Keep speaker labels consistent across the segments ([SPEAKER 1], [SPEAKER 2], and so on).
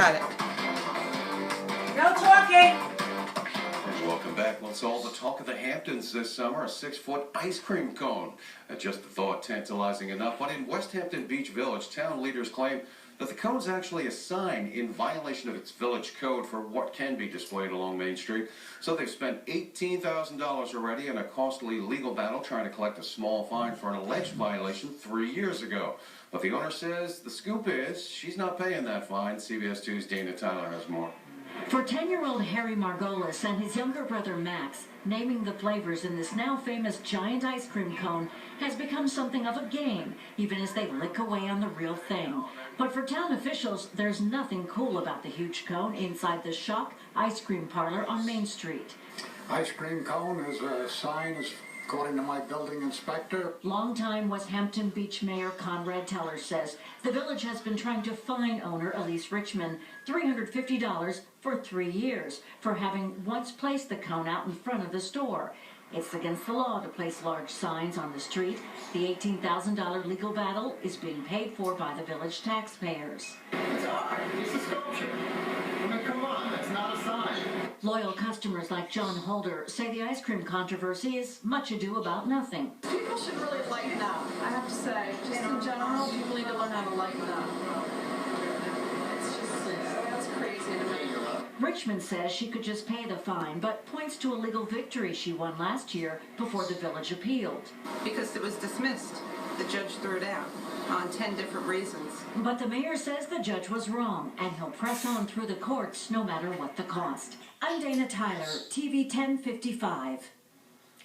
[SPEAKER 1] Got it. No talking!
[SPEAKER 2] Welcome back. Well, it's all the talk of the Hamptons this summer, a 6-foot ice cream cone. Just the thought tantalizing enough, but in Westhampton Beach Village, town leaders claim that the cone's actually a sign in violation of its village code for what can be displayed along Main Street. So they've spent $18,000 already in a costly legal battle trying to collect a small fine for an alleged violation 3 years ago. But the owner says the scoop is she's not paying that fine. CBS 2's Dana Tyler has more.
[SPEAKER 3] For 10-year-old Harry Margolis and his younger brother Max, naming the flavors in this now famous giant ice cream cone has become something of a game, even as they lick away on the real thing. But for town officials, there's nothing cool about the huge cone inside the Shock ice cream parlor on Main Street.
[SPEAKER 4] Ice cream cone is a sign, according to my building inspector.
[SPEAKER 3] Longtime Westhampton Beach Mayor Conrad Teller says the village has been trying to fine owner Elise Richmond $350 for 3 years for having once placed the cone out in front of the store. It's against the law to place large signs on the street. The $18,000 legal battle is being paid for by the village taxpayers.
[SPEAKER 5] It's art. It's a sculpture. I mean, come on, that's not a sign.
[SPEAKER 3] Loyal customers like John Holder say the ice cream controversy is much ado about nothing.
[SPEAKER 6] People should really lighten up, I have to say. Just in general, people need to learn how to lighten up. It's crazy to me.
[SPEAKER 3] Richmond says she could just pay the fine, but points to a legal victory she won last year before the village appealed.
[SPEAKER 1] Because it was dismissed. The judge threw it out on 10 different reasons.
[SPEAKER 3] But the mayor says the judge was wrong, and he'll press on through the courts no matter what the cost. I'm Dana Tyler, TV 1055.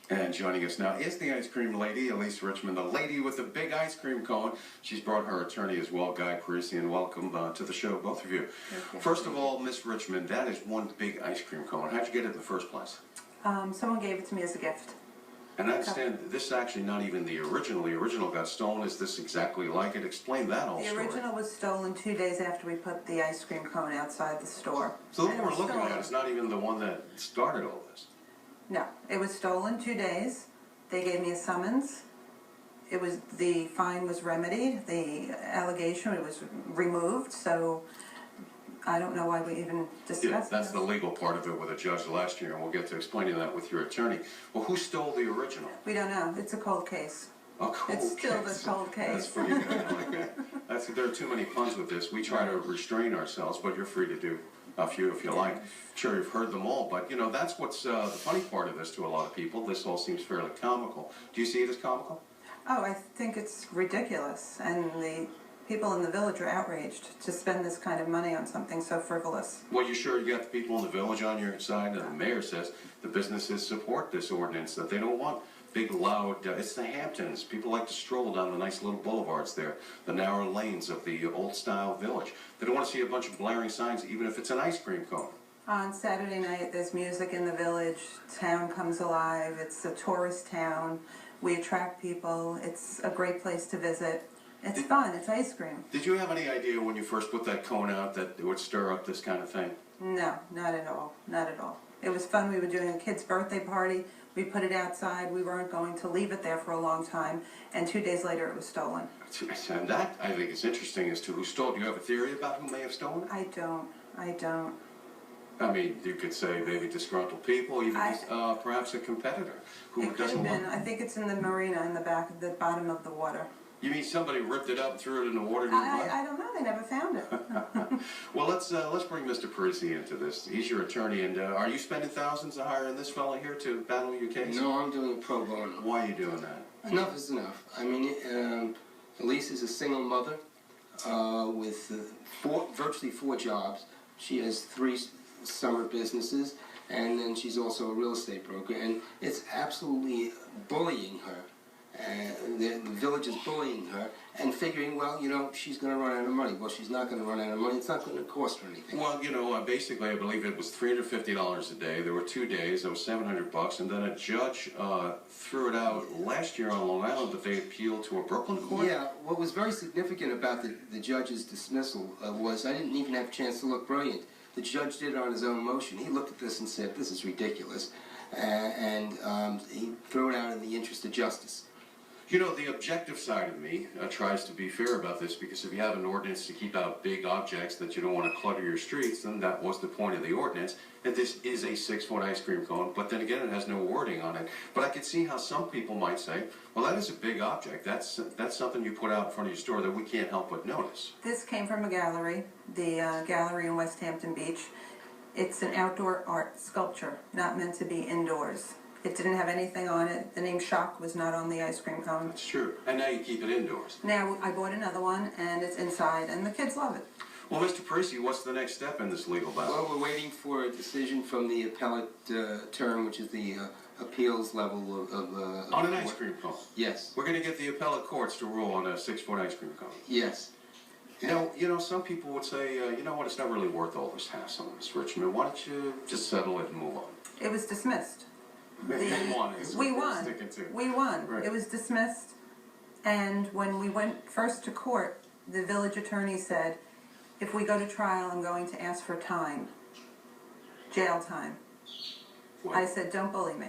[SPEAKER 2] And joining us now is the ice cream lady, Elise Richmond, the lady with the big ice cream cone. She's brought her attorney as well, Guy Parisian. Welcome to the show, both of you. First of all, Miss Richmond, that is one big ice cream cone. How'd you get it in the first place?
[SPEAKER 6] Someone gave it to me as a gift.
[SPEAKER 2] And I understand this is actually not even the original. The original got stolen. Is this exactly like it? Explain that whole story.
[SPEAKER 7] The original was stolen 2 days after we put the ice cream cone outside the store.
[SPEAKER 2] So the one we're looking at is not even the one that started all this.
[SPEAKER 7] No, it was stolen 2 days. They gave me a summons. The fine was remedied. The allegation was removed. So I don't know why we even discussed
[SPEAKER 2] that's the legal part of it with a judge last year, and we'll get to explaining that with your attorney. Well, who stole the original?
[SPEAKER 7] We don't know. It's a cold case.
[SPEAKER 2] A cold
[SPEAKER 7] It's still
[SPEAKER 2] case.
[SPEAKER 7] the cold case.
[SPEAKER 2] That's pretty good. I like that. There are too many puns with this. We try to restrain ourselves, but you're free to do a few if you like. Sure, you've heard them all, but that's what's the funny part of this to a lot of people. This all seems fairly comical. Do you see it as comical?
[SPEAKER 7] Oh, I think it's ridiculous, and the people in the village are outraged to spend this kind of money on something so frivolous.
[SPEAKER 2] Well, you sure you got the people in the village on your side? And the mayor says the businesses support this ordinance, that they don't want big, loud, it's the Hamptons. People like to stroll down the nice little boulevards there, the narrow lanes of the old-style village. They don't want to see a bunch of blaring signs, even if it's an ice cream cone.
[SPEAKER 7] On Saturday night, there's music in the village. Town comes alive. It's a tourist town. We attract people. It's a great place to visit. It's fun. It's ice cream.
[SPEAKER 2] Did you have any idea when you first put that cone out that it would stir up this kind of thing?
[SPEAKER 7] No, not at all. Not at all. It was fun. We were doing a kid's birthday party. We put it outside. We weren't going to leave it there for a long time. And 2 days later, it was stolen.
[SPEAKER 2] And that, I think, is interesting as to who stole it. Do you have a theory about who may have stolen it?
[SPEAKER 7] I don't.
[SPEAKER 2] I mean, you could say maybe disgruntled people, even perhaps a competitor who
[SPEAKER 7] It could
[SPEAKER 2] doesn't
[SPEAKER 7] have been.
[SPEAKER 2] want.
[SPEAKER 7] I think it's in the marina in the back, the bottom of the water.
[SPEAKER 2] You mean somebody ripped it up and threw it in the water nearby?
[SPEAKER 7] I don't know. They never found it.
[SPEAKER 2] Well, let's bring Mr. Parisi into this. He's your attorney, and are you spending thousands to hiring this fellow here to battle your case?
[SPEAKER 8] No, I'm doing a pro bono.
[SPEAKER 2] Why are you doing that?
[SPEAKER 8] Enough is enough. I mean, Elise is a single mother with virtually 4 jobs. She has 3 summer businesses, and then she's also a real estate broker, and it's absolutely bullying her. The village is bullying her and figuring, well, she's going to run out of money. Well, she's not going to run out of money. It's not going to cost her anything.
[SPEAKER 2] Well, basically, I believe it was $350 a day. There were 2 days. That was $700, and then a judge threw it out last year on Long Island, but they appealed to a Brooklyn court.
[SPEAKER 8] Yeah, what was very significant about the judge's dismissal was I didn't even have a chance to look brilliant. The judge did it on his own motion. He looked at this and said, this is ridiculous, and he threw it out in the interest of justice.
[SPEAKER 2] You know, the objective side of me tries to be fair about this, because if you have an ordinance to keep out big objects that you don't want to clutter your streets, then that was the point of the ordinance. And this is a 6-foot ice cream cone, but then again, it has no wording on it. But I could see how some people might say, well, that is a big object. That's something you put out in front of your store that we can't help but notice.
[SPEAKER 7] This came from a gallery, the gallery in Westhampton Beach. It's an outdoor art sculpture, not meant to be indoors. It didn't have anything on it. The name Shock was not on the ice cream cone.
[SPEAKER 2] That's true. And now you keep it indoors.
[SPEAKER 7] Now I bought another one, and it's inside, and the kids love it.
[SPEAKER 2] Well, Mr. Parisi, what's the next step in this legal battle?
[SPEAKER 8] Well, we're waiting for a decision from the appellate term, which is the appeals level of
[SPEAKER 2] On an ice cream cone?
[SPEAKER 8] Yes.
[SPEAKER 2] We're going to get the appellate courts to rule on a 6-foot ice cream cone.
[SPEAKER 8] Yes.
[SPEAKER 2] Now, some people would say, you know what, it's not really worth all this hassle, Miss Richmond. Why don't you just settle it and move on?
[SPEAKER 7] It was dismissed.
[SPEAKER 2] We won.
[SPEAKER 7] We won. We won.
[SPEAKER 2] Right.
[SPEAKER 7] It was dismissed, and when we went first to court, the village attorney said, if we go to trial, I'm going to ask for time, jail time.
[SPEAKER 2] Well,
[SPEAKER 7] I said, don't bully me,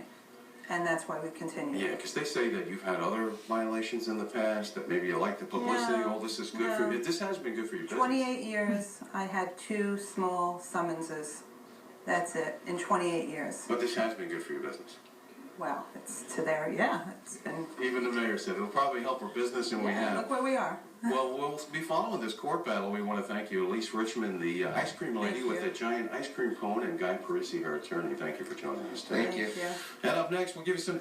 [SPEAKER 7] and that's why we continued.
[SPEAKER 2] yeah, because they say that you've had other violations in the past, that maybe you like the publicity,
[SPEAKER 7] No,
[SPEAKER 2] all this is good for
[SPEAKER 7] no.
[SPEAKER 2] you. This has been good for your business.
[SPEAKER 7] 28 years, I had 2 small summonses. That's it, in 28 years.
[SPEAKER 2] But this has been good for your business.
[SPEAKER 7] Well, it's to their, yeah, it's been,
[SPEAKER 2] Even the mayor said it'll probably help our business, and we
[SPEAKER 7] yeah,
[SPEAKER 2] have.
[SPEAKER 7] look where we are.
[SPEAKER 2] Well, we'll be following this court battle. We want to thank you, Elise Richmond, the ice cream lady
[SPEAKER 7] Thank
[SPEAKER 2] with
[SPEAKER 7] you.
[SPEAKER 2] the giant ice cream cone, and Guy Parisi, her attorney. Thank you for joining us today.
[SPEAKER 8] Thank you.
[SPEAKER 2] And up next, we'll give you some